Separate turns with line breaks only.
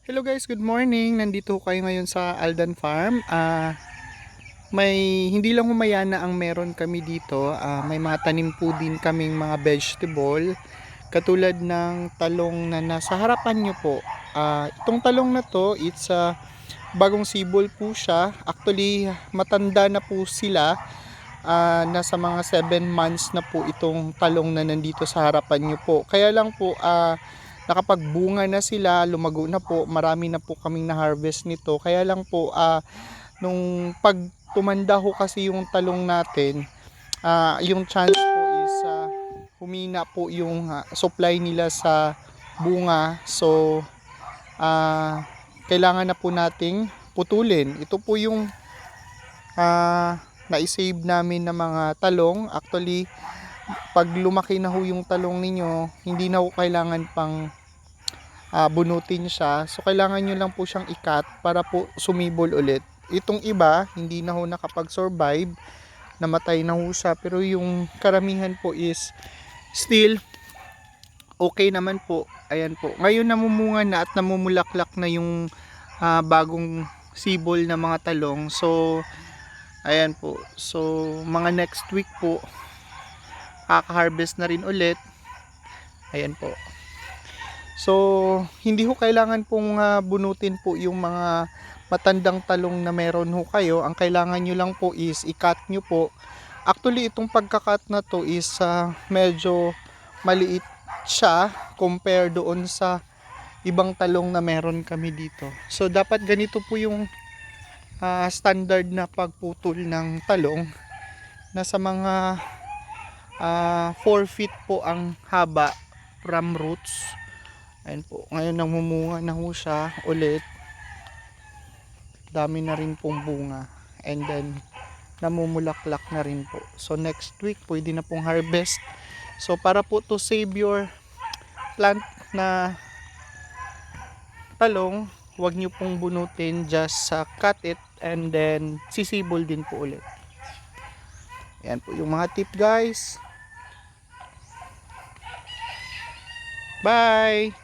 Hello guys, good morning. Nandito kayo ngayon sa Aldan Farm. May hindi lang humayana ang meron kami dito. May mga tanim po din kaming mga vegetable katulad ng talong na nasa harapan nyo po. Itong talong na to, it's bagong sibol po siya. Actually, matanda na po sila. Nasa mga 7 months na po itong talong na nandito sa harapan nyo po. Kaya lang po, nakapagbunga na sila, lumago na po, marami na po kaming na-harvest nito. Kaya lang po, nung pag tumanda ho kasi yung talong natin, yung chance po is humina po yung supply nila sa bunga. So, kailangan na po nating putulin. Ito po yung na-save namin na mga talong. Actually, pag lumaki na ho yung talong ninyo, hindi na ho kailangan pang bunutin siya. So kailangan nyo lang po siyang ikat para po sumibol ulit. Itong iba, hindi na ho nakapag-survive, namatay na ho siya. Pero yung karamihan po is still okay naman po. Ayan po. Ngayon namumunga na at namumulaklak na yung bagong sibol na mga talong. So ayan po. So mga next week po, kaka-harvest na rin ulit. Ayan po. So, hindi ho kailangan pong bunutin po yung mga matandang talong na meron ho kayo. Ang kailangan nyo lang po is i-cut nyo po. Actually, itong pagka-cut na to is medyo maliit siya compare doon sa ibang talong na meron kami dito. So, dapat ganito po yung standard na pagputol ng talong. Nasa mga 4 feet po ang haba from roots. Ayan po, ngayon namumunga na ho siya ulit. Dami na rin pong bunga. And then, namumulaklak na rin po. So, next week, pwede na pong harvest. So, para po to save your plant na talong, huwag nyo pong bunutin. Just cut it and then sisibol din po ulit. Ayan po yung mga tip guys. Bye!